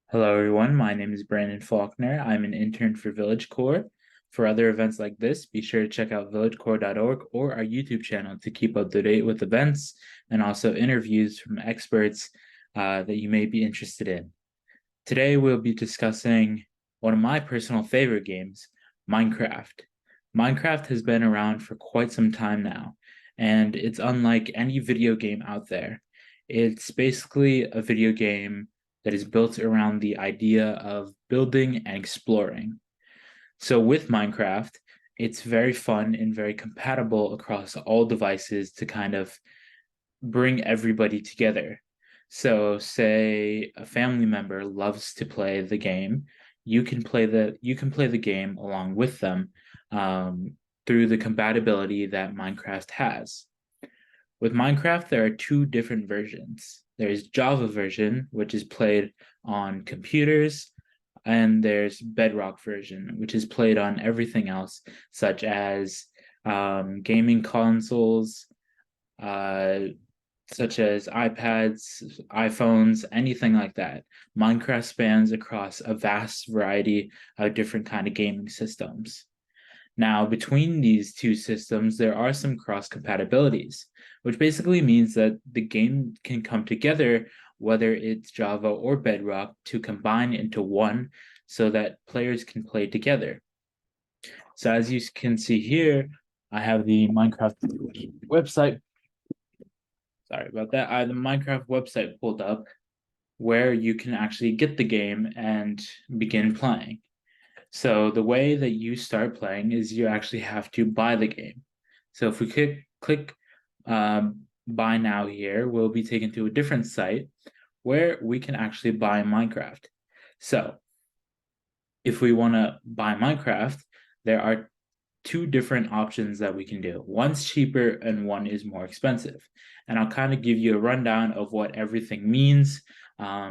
Hello, everyone. My name is Brandon Faulkner. I'm an intern for Village Core. For other events like this, be sure to check out villagecore.org or our YouTube channel to keep up to date with events and also interviews from experts that you may be interested in. Today, we'll be discussing one of my personal favorite games, Minecraft. Minecraft has been around for quite some time now, and it's unlike any video game out there. It's basically a video game that is built around the idea of building and exploring. So with Minecraft, it's very fun and very compatible across all devices to kind of bring everybody together. So say a family member loves to play the game, you can play the game along with them through the compatibility that Minecraft has. With Minecraft, there are two different versions. There's Java version, which is played on computers, and there's Bedrock version, which is played on everything else, such as gaming consoles, uh, such as iPads, iPhones, anything like that. Minecraft spans across a vast variety of different kind of gaming systems. Now, between these two systems, there are some cross compatibilities, which basically means that the game can come together, whether it's Java or Bedrock, to combine into one so that players can play together. So, as you can see here, I have the Minecraft website. Sorry about that. I have the Minecraft website pulled up where you can actually get the game and begin playing. So the way that you start playing is you actually have to buy the game. So if we click buy now here, we'll be taken to a different site where we can actually buy Minecraft. So if we want to buy Minecraft, there are two different options that we can do. One's cheaper and one is more expensive. And I'll kind of give you a rundown of what everything means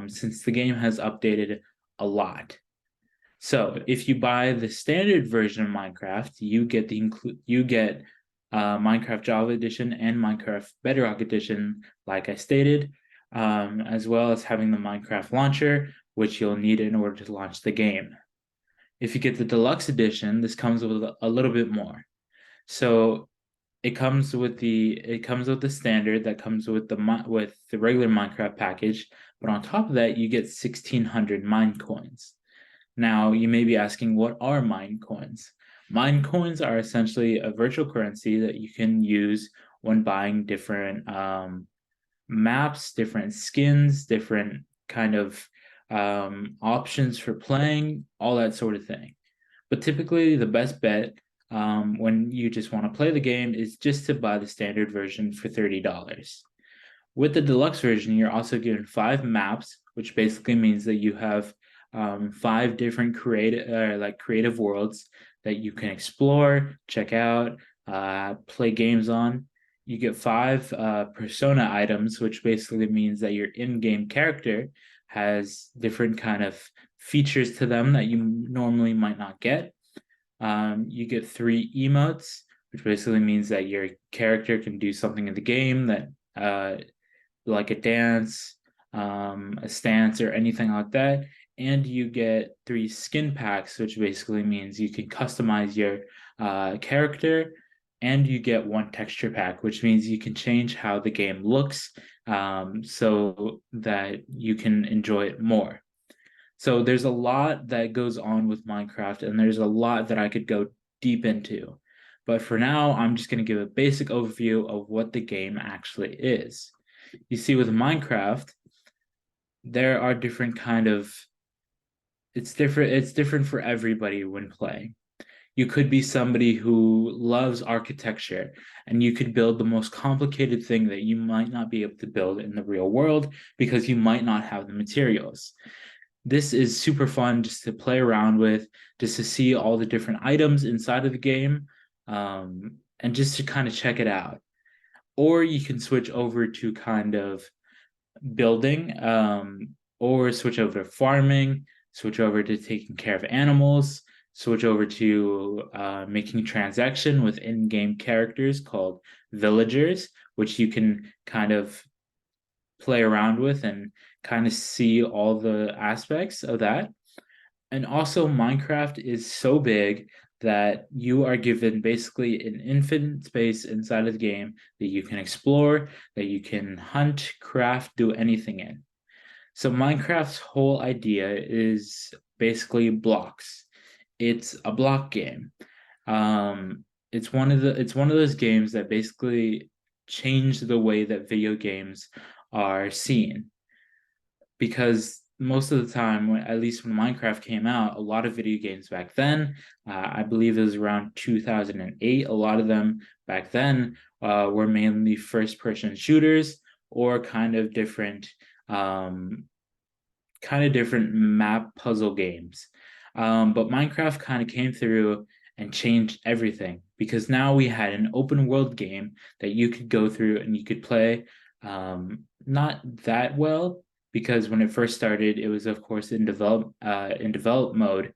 since the game has updated a lot. So if you buy the standard version of Minecraft, you get Minecraft Java Edition and Minecraft Bedrock Edition, like I stated, as well as having the Minecraft launcher, which you'll need in order to launch the game. If you get the deluxe edition, this comes with a little bit more. So it comes with the standard that comes with the regular Minecraft package, but on top of that, you get 1,600 mine coins. Now, you may be asking, what are mine coins? Mine coins are essentially a virtual currency that you can use when buying different maps, different skins, different kind of options for playing, all that sort of thing. But typically, the best bet when you just want to play the game is just to buy the standard version for $30. With the deluxe version, you're also given 5 maps, which basically means that you have 5 different creative worlds that you can explore, check out, play games on. You get 5 persona items, which basically means that your in-game character has different kind of features to them that you normally might not get. You get 3 emotes, which basically means that your character can do something in the game that like a dance, a stance, or anything like that. And you get 3 skin packs, which basically means you can customize your character. And you get 1 texture pack, which means you can change how the game looks so that you can enjoy it more. So there's a lot that goes on with Minecraft, and there's a lot that I could go deep into. But for now, I'm just going to give a basic overview of what the game actually is. You see, with Minecraft, there are different kind of it's different for everybody when playing. You could be somebody who loves architecture and you could build the most complicated thing that you might not be able to build in the real world because you might not have the materials. This is super fun just to play around with, just to see all the different items inside of the game, and just to kind of check it out. Or you can switch over to kind of building, or switch over to farming, switch over to taking care of animals, switch over to making transaction with in-game characters called villagers, which you can kind of play around with and kind of see all the aspects of that. And also, Minecraft is so big that you are given basically an infinite space inside of the game that you can explore, that you can hunt, craft, do anything in. So Minecraft's whole idea is basically blocks. It's a block game. It's one of those games that basically changed the way that video games are seen, because most of the time, at least when Minecraft came out, a lot of video games back then, I believe it was around 2008, a lot of them back then were mainly first-person shooters or um, kind of different map puzzle games. But Minecraft kind of came through and changed everything, because now we had an open world game that you could go through and you could play. Not that well, because when it first started, it was of course in develop mode.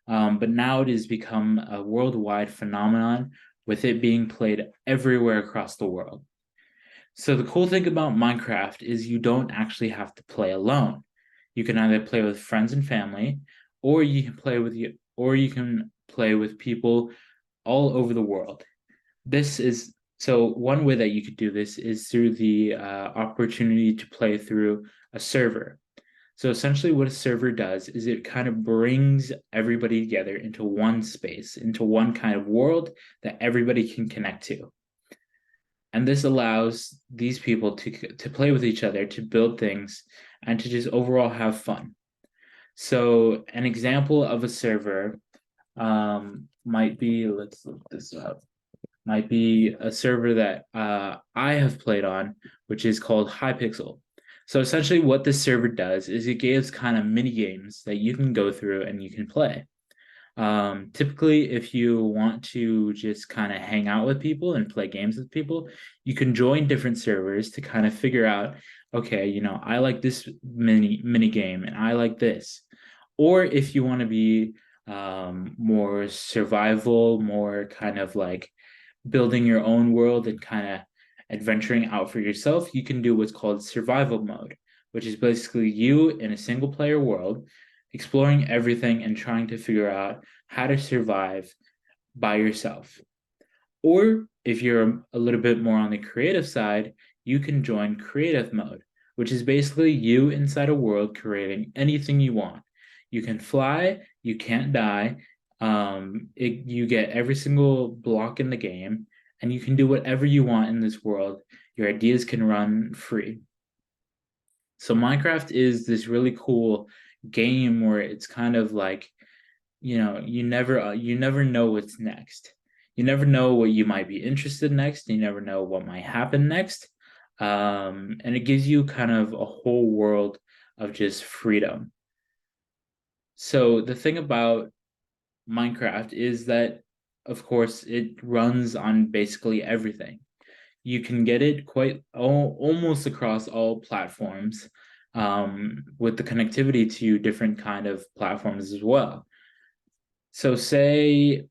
But now it has become a worldwide phenomenon, with it being played everywhere across the world. So the cool thing about Minecraft is you don't actually have to play alone. You can either play with friends and family, or you can play with people all over the world. This is so one way that you could do this is through the opportunity to play through a server. So essentially, what a server does is it kind of brings everybody together into one space, into one kind of world that everybody can connect to. And this allows these people to play with each other, to build things, and to just overall have fun. So an example of a server might be, let's look this up, might be a server that I have played on, which is called Hypixel. So essentially what this server does is it gives kind of mini games that you can go through and you can play. Typically, if you want to just kind of hang out with people and play games with people, you can join different servers to kind of figure out, okay, I like this mini game and I like this. Or if you want to be more survival, more kind of like building your own world and kind of adventuring out for yourself, you can do what's called survival mode, which is basically you in a single player world exploring everything and trying to figure out how to survive by yourself. Or if you're a little bit more on the creative side, you can join creative mode, which is basically you inside a world creating anything you want. You can fly, you can't die, you get every single block in the game, and you can do whatever you want in this world. Your ideas can run free. So Minecraft is this really cool game where it's kind of like, you never know what's next. You never know what you might be interested in next. You never know what might happen next. And it gives you kind of a whole world of just freedom. So the thing about Minecraft is that, of course, it runs on basically everything. You can get it almost across all platforms, with the connectivity to different kind of platforms as well. So say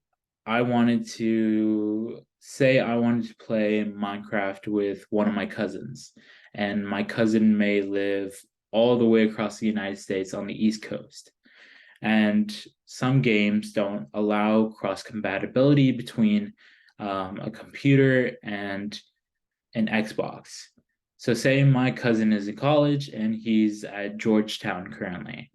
I wanted to play Minecraft with one of my cousins, and my cousin may live all the way across the United States on the East Coast. And some games don't allow cross compatibility between a computer and an Xbox. So, say my cousin is in college and he's at Georgetown currently.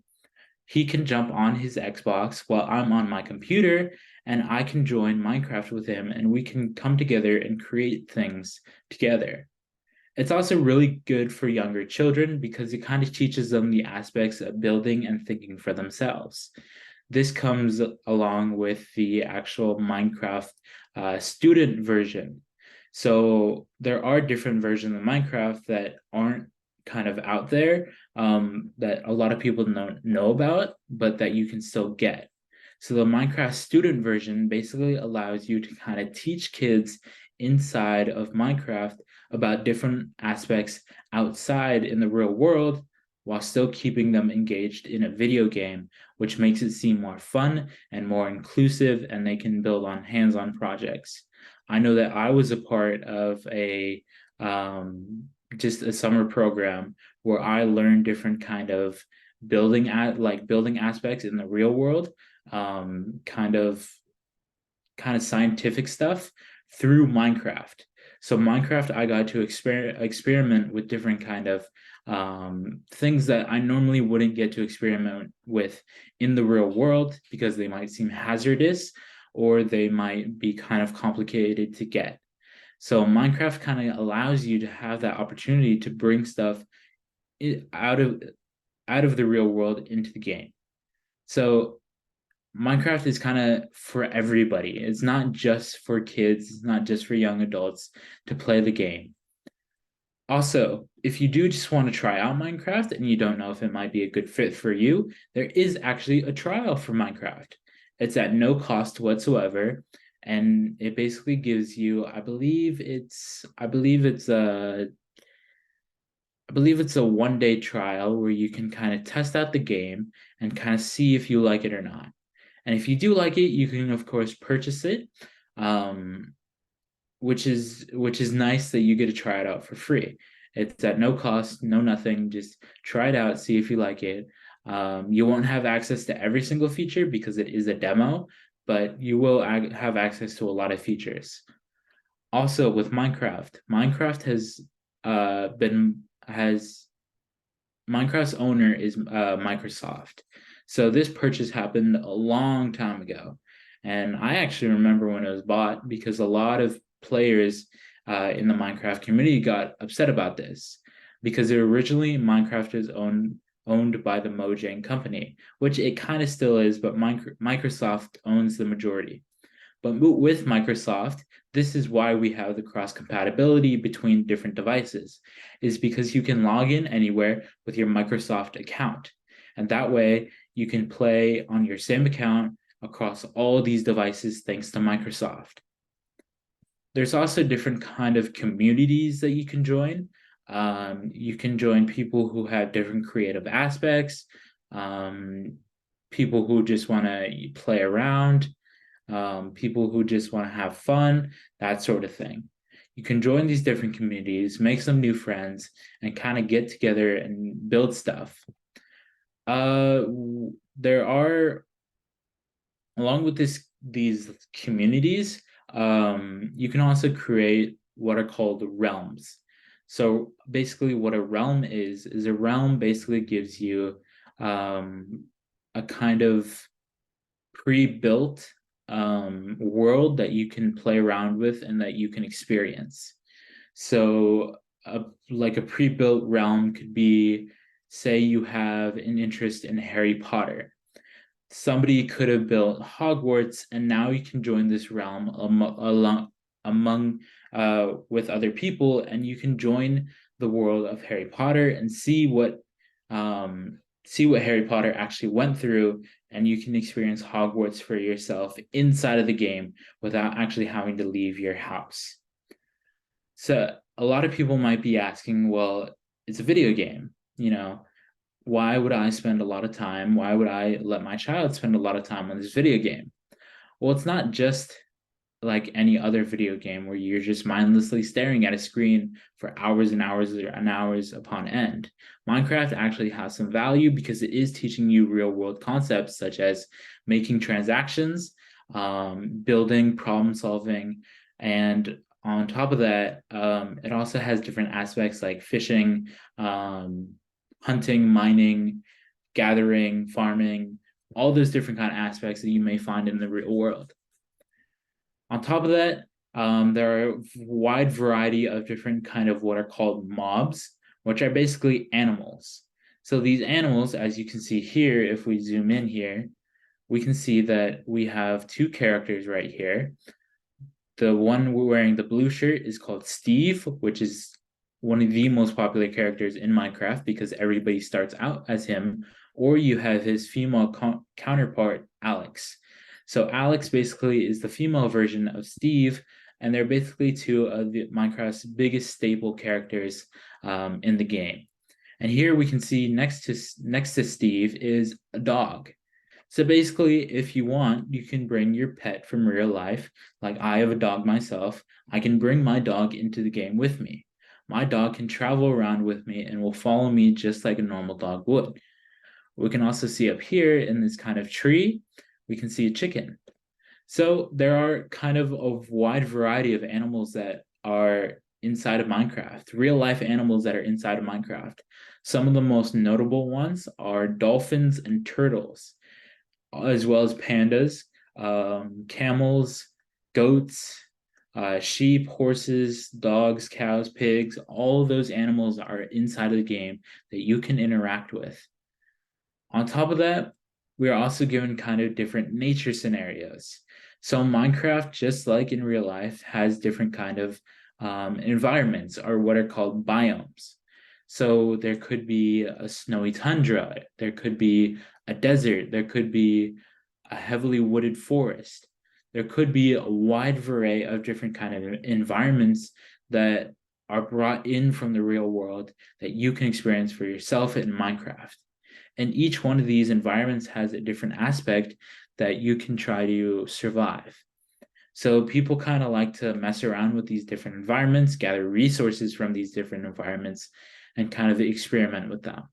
He can jump on his Xbox while I'm on my computer, and I can join Minecraft with him, and we can come together and create things together. It's also really good for younger children because it kind of teaches them the aspects of building and thinking for themselves. This comes along with the actual Minecraft student version. So there are different versions of Minecraft that aren't kind of out there, that a lot of people don't know about, but that you can still get. So the Minecraft student version basically allows you to kind of teach kids inside of Minecraft about different aspects outside in the real world, while still keeping them engaged in a video game, which makes it seem more fun and more inclusive, and they can build on hands-on projects. I know that I was a part of just a summer program where I learned different kind of building aspects in the real world, kind of scientific stuff through Minecraft. So Minecraft, I got to experiment with different kind of things that I normally wouldn't get to experiment with in the real world because they might seem hazardous or they might be kind of complicated to get. So Minecraft kind of allows you to have that opportunity to bring stuff out of the real world into the game. So Minecraft is kind of for everybody. It's not just for kids, it's not just for young adults to play the game. Also, if you do just want to try out Minecraft and you don't know if it might be a good fit for you, there is actually a trial for Minecraft. It's at no cost whatsoever, and it basically gives you, I believe it's a 1 day trial where you can kind of test out the game and kind of see if you like it or not. And if you do like it, you can of course purchase it, um, which is nice that you get to try it out for free. It's at no cost, no nothing. Just try it out, see if you like it. You won't have access to every single feature because it is a demo, but you will have access to a lot of features. Also, with Minecraft been has Minecraft's owner is Microsoft. So this purchase happened a long time ago. And I actually remember when it was bought because a lot of players in the Minecraft community got upset about this because originally Minecraft is owned by the Mojang company, which it kind of still is, but Microsoft owns the majority. But with Microsoft, this is why we have the cross compatibility between different devices, is because you can log in anywhere with your Microsoft account. And that way you can play on your same account across all these devices thanks to Microsoft. There's also different kind of communities that you can join. You can join people who have different creative aspects, people who just want to play around, people who just want to have fun, that sort of thing. You can join these different communities, make some new friends, and kind of get together and build stuff. There are, along with these communities, you can also create what are called realms. So basically, what a realm is a realm basically gives you a kind of pre-built world that you can play around with and that you can experience. So, like a pre-built realm could be, say, you have an interest in Harry Potter. Somebody could have built Hogwarts, and now you can join this realm among with other people, and you can join the world of Harry Potter and see what Harry Potter actually went through, and you can experience Hogwarts for yourself inside of the game without actually having to leave your house. So a lot of people might be asking, well, it's a video game, why would I spend a lot of time? Why would I let my child spend a lot of time on this video game? Well, it's not just like any other video game where you're just mindlessly staring at a screen for hours and hours and hours upon end. Minecraft actually has some value because it is teaching you real world concepts such as making transactions, building, problem solving, and on top of that, it also has different aspects like fishing, hunting, mining, gathering, farming, all those different kind of aspects that you may find in the real world. On top of that, there are a wide variety of different kind of what are called mobs, which are basically animals. So these animals, as you can see here, if we zoom in here, we can see that we have two characters right here. The one wearing the blue shirt is called Steve, which is one of the most popular characters in Minecraft because everybody starts out as him, or you have his female counterpart, Alex. So Alex basically is the female version of Steve, and they're basically two of Minecraft's biggest staple characters in the game. And here we can see next to Steve is a dog. So basically, if you want, you can bring your pet from real life. Like I have a dog myself. I can bring my dog into the game with me. my dog can travel around with me and will follow me just like a normal dog would. We can also see up here in this kind of tree, we can see a chicken. So there are kind of a wide variety of animals that are inside of Minecraft, real life animals that are inside of Minecraft. Some of the most notable ones are dolphins and turtles, as well as pandas, camels, goats, sheep, horses, dogs, cows, pigs. All of those animals are inside of the game that you can interact with. On top of that, we are also given kind of different nature scenarios. So Minecraft, just like in real life, has different kind of environments, or what are called biomes. So there could be a snowy tundra, there could be a desert, there could be a heavily wooded forest. There could be a wide array of different kind of environments that are brought in from the real world that you can experience for yourself in Minecraft. And each one of these environments has a different aspect that you can try to survive. So people kind of like to mess around with these different environments, gather resources from these different environments, and kind of experiment with them.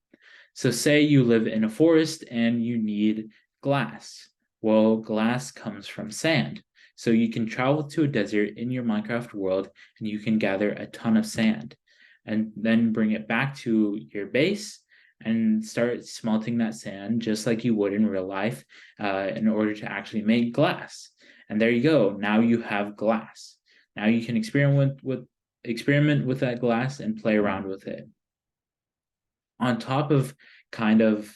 So say you live in a forest and you need glass. Well, glass comes from sand. So you can travel to a desert in your Minecraft world and you can gather a ton of sand and then bring it back to your base and start smelting that sand just like you would in real life in order to actually make glass. And there you go. Now you have glass. Now you can experiment with that glass and play around with it. On top of kind of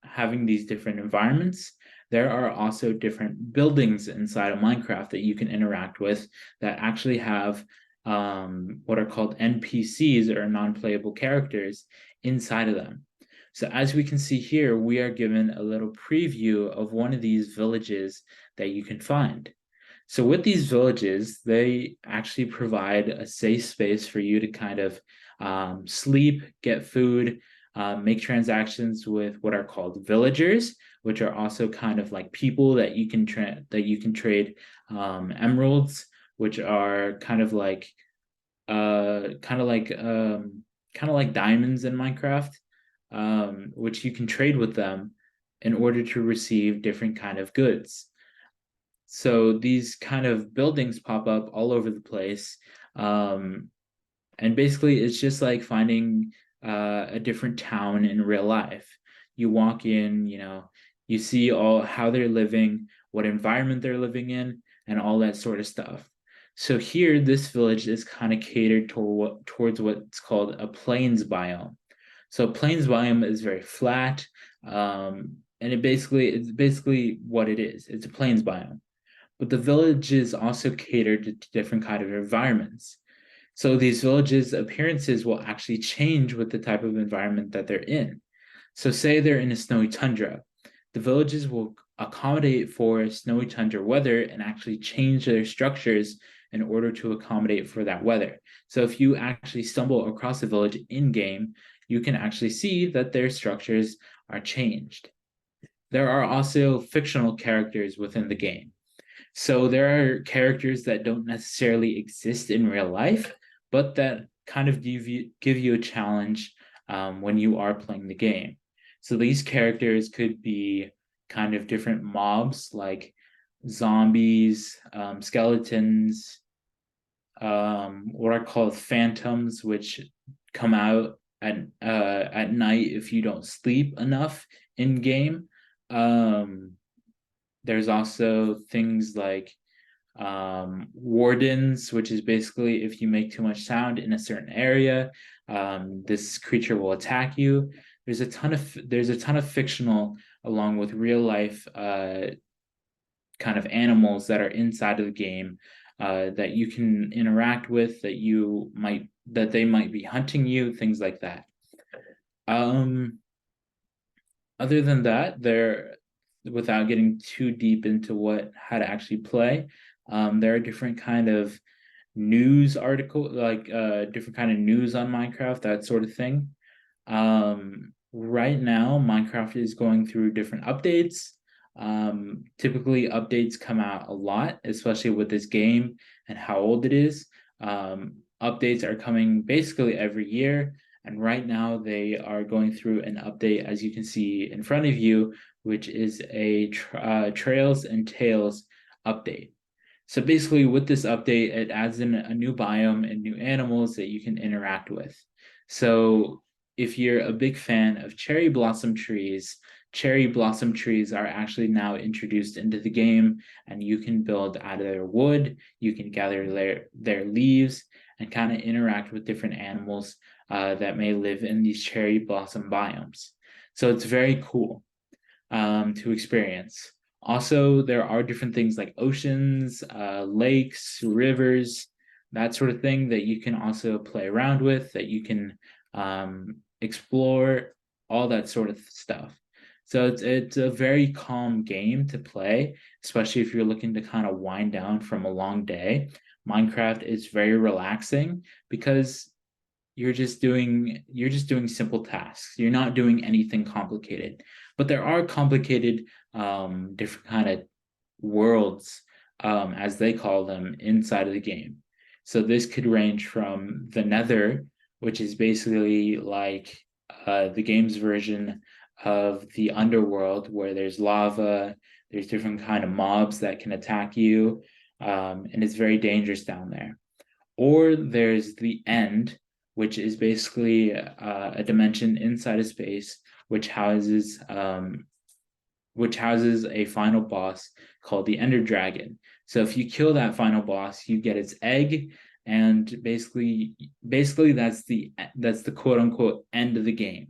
having these different environments, there are also different buildings inside of Minecraft that you can interact with that actually have what are called NPCs, or non-playable characters, inside of them. So as we can see here, we are given a little preview of one of these villages that you can find. So with these villages, they actually provide a safe space for you to kind of sleep, get food, make transactions with what are called villagers, which are also kind of like people that you can trade emeralds, which are kind of like diamonds in Minecraft, which you can trade with them in order to receive different kind of goods. So these kind of buildings pop up all over the place. And basically, it's just like finding a different town in real life. You walk in, you see all how they're living, what environment they're living in, and all that sort of stuff. So here, this village is kind of catered towards what's called a plains biome. So plains biome is very flat, and it's basically what it is. It's a plains biome. But the villages also catered to different kind of environments. So these villages' appearances will actually change with the type of environment that they're in. So say they're in a snowy tundra, the villages will accommodate for snowy tundra weather and actually change their structures in order to accommodate for that weather. So if you actually stumble across a village in game, you can actually see that their structures are changed. There are also fictional characters within the game. So there are characters that don't necessarily exist in real life, but that kind of give you a challenge when you are playing the game. So these characters could be kind of different mobs like zombies, skeletons, what are called phantoms, which come out at night if you don't sleep enough in game. There's also things like wardens, which is basically if you make too much sound in a certain area, this creature will attack you. There's a ton of fictional along with real life kind of animals that are inside of the game that you can interact with, that they might be hunting you, things like that. Other than that, without getting too deep into how to actually play, there are different kind of news article, like different kind of news on Minecraft, that sort of thing. Right now, Minecraft is going through different updates. Typically, updates come out a lot, especially with this game and how old it is. updates are coming basically every year. And right now they are going through an update, as you can see in front of you, which is a Trails and Tales update. So basically with this update, it adds in a new biome and new animals that you can interact with. So if you're a big fan of cherry blossom trees are actually now introduced into the game, and you can build out of their wood, you can gather their leaves, and kind of interact with different animals that may live in these cherry blossom biomes. So it's very cool to experience. Also, there are different things like oceans, lakes, rivers, that sort of thing that you can also play around with, that you can explore, all that sort of stuff. So it's a very calm game to play, especially if you're looking to kind of wind down from a long day. Minecraft is very relaxing because you're just doing simple tasks. You're not doing anything complicated. But there are complicated different kind of worlds, as they call them, inside of the game. So this could range from the Nether, which is basically like the game's version of the underworld, where there's lava, there's different kind of mobs that can attack you, and it's very dangerous down there. Or there's the end, which is basically a dimension inside of space, which houses a final boss called the Ender Dragon. So if you kill that final boss, you get its egg, and basically that's the quote unquote end of the game.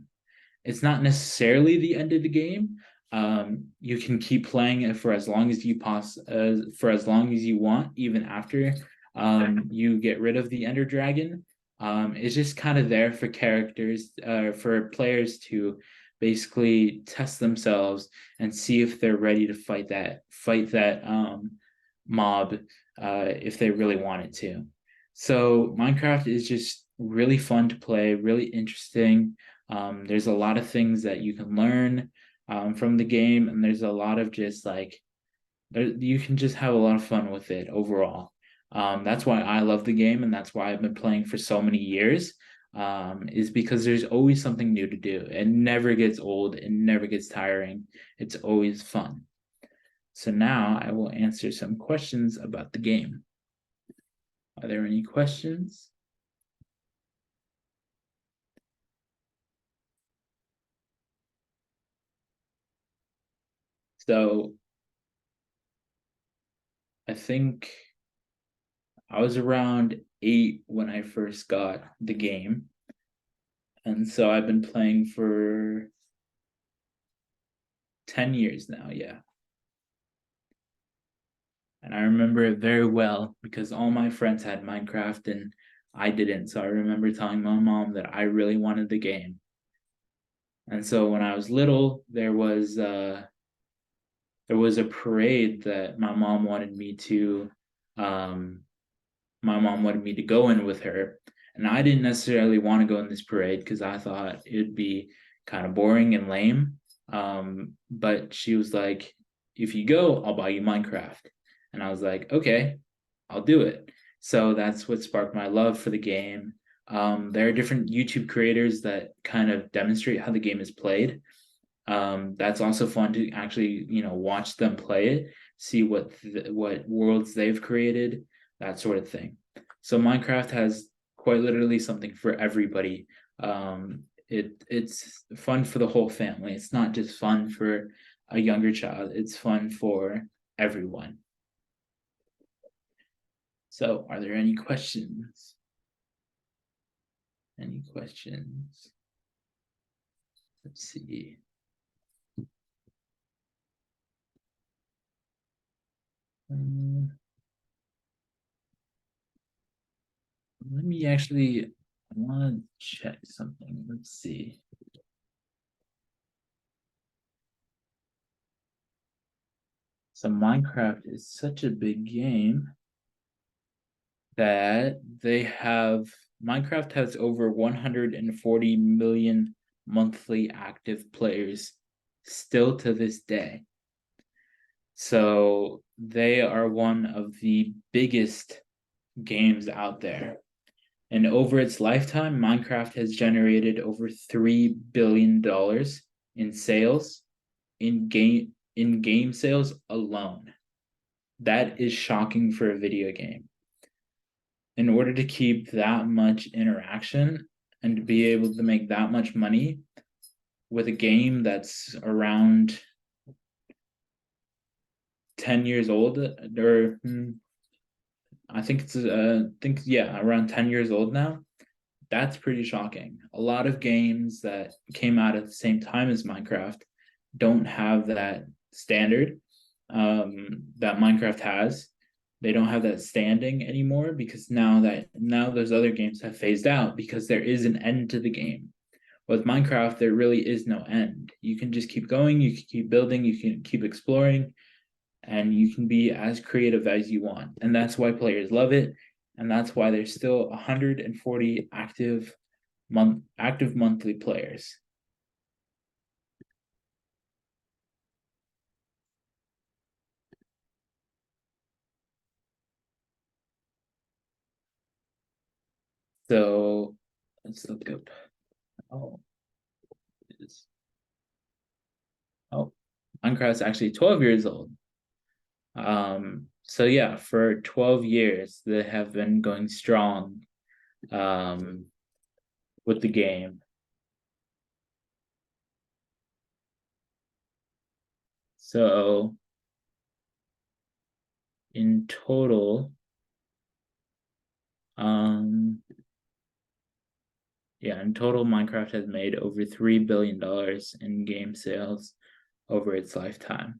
It's not necessarily the end of the game. You can keep playing it for as long as you want, even after you get rid of the Ender Dragon. It's just kind of there for for players to basically test themselves and see if they're ready to fight that mob if they really wanted to. So Minecraft is just really fun to play, really interesting. There's a lot of things that you can learn from the game, and there's a lot of just like you can just have a lot of fun with it overall. That's why I love the game, and that's why I've been playing for so many years. Is because there's always something new to do. It never gets old. It never gets tiring. It's always fun. So now I will answer some questions about the game. Are there any questions? So I think I was around 8 when I first got the game. And so I've been playing for 10 years now, yeah. And I remember it very well because all my friends had Minecraft and I didn't. So I remember telling my mom that I really wanted the game. And so when I was little, there was a parade that um, my mom wanted me to go in with her. And I didn't necessarily want to go in this parade because I thought it'd be kind of boring and lame. But she was like, if you go, I'll buy you Minecraft. And I was like, okay, I'll do it. So that's what sparked my love for the game. There are different YouTube creators that kind of demonstrate how the game is played. That's also fun to actually, watch them play it, see what worlds they've created, that sort of thing. So Minecraft has quite literally something for everybody. It's fun for the whole family. It's not just fun for a younger child. It's fun for everyone. So, are there any questions? Any questions? Let's see. Let me actually, I want to check something. Let's see. So Minecraft is such a big game that Minecraft has over 140 million monthly active players still to this day. So they are one of the biggest games out there. And over its lifetime, Minecraft has generated over $3 billion in sales, in game sales alone. That is shocking for a video game. In order to keep that much interaction and to be able to make that much money with a game that's around 10 years old, or I think it's around 10 years old now. That's pretty shocking. A lot of games that came out at the same time as Minecraft don't have that standard that Minecraft has. They don't have that standing anymore because now those other games have phased out because there is an end to the game. With Minecraft, there really is no end. You can just keep going, you can keep building, you can keep exploring, and you can be as creative as you want. And that's why players love it. And that's why there's still 140 active monthly players. So let's look up. Oh, Minecraft's actually 12 years old. So yeah, for 12 years they have been going strong with the game. So in total, Minecraft has made over $3 billion in game sales over its lifetime.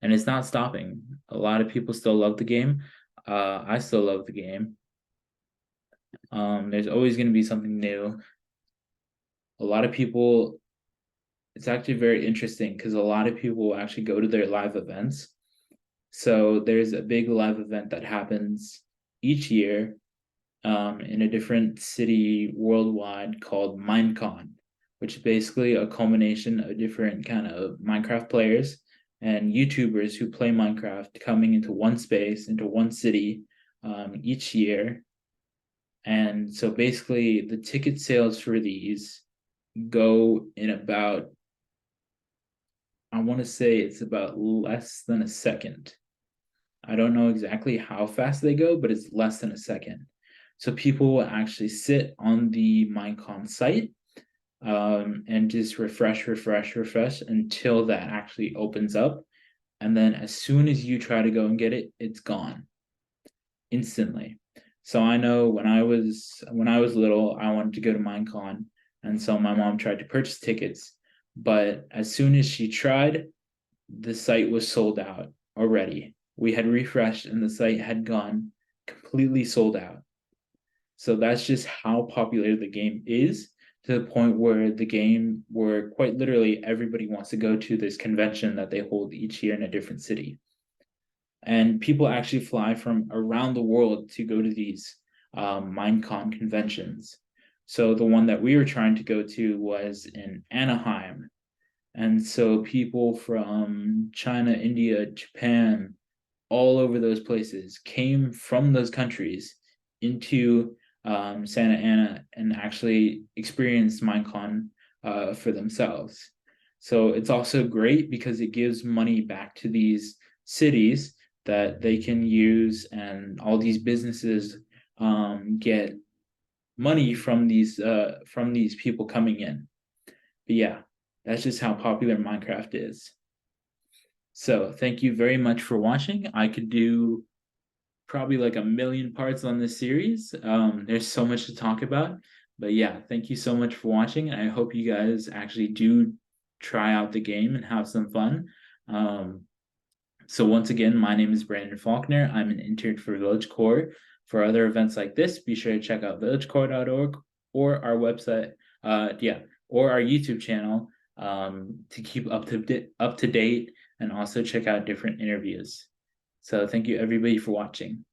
And it's not stopping. A lot of people still love the game. I still love the game. There's always going to be something new. A lot of people, it's actually very interesting because a lot of people actually go to their live events. So there's a big live event that happens each year in a different city worldwide called Minecon, which is basically a culmination of different kind of Minecraft players and YouTubers who play Minecraft coming into one space, into one city each year. And so basically the ticket sales for these go in about, I want to say it's about less than a second. I don't know exactly how fast they go, but it's less than a second. So people will actually sit on the Minecon site and just refresh until that actually opens up. And then as soon as you try to go and get it, it's gone instantly. So I know when I was little, I wanted to go to Minecon, and so my mom tried to purchase tickets, but as soon as she tried, the site was sold out already. We had refreshed and the site had gone completely sold out. So that's just how popular the game is, to the point where quite literally everybody wants to go to this convention that they hold each year in a different city. And people actually fly from around the world to go to these Minecon conventions. So the one that we were trying to go to was in Anaheim. And so people from China, India, Japan, all over those places came from those countries into Santa Ana and actually experienced Minecon for themselves. So it's also great because it gives money back to these cities that they can use, and all these businesses get money from these people coming in. But yeah, that's just how popular Minecraft is. So thank you very much for watching. I could do probably like a million parts on this series. There's so much to talk about. But yeah, thank you so much for watching. And I hope you guys actually do try out the game and have some fun. So once again, my name is Brandon Faulkner. I'm an intern for Village Core. For other events like this, be sure to check out villagecore.org or our website, or our YouTube channel to keep up to date, and also check out different interviews. So thank you everybody for watching.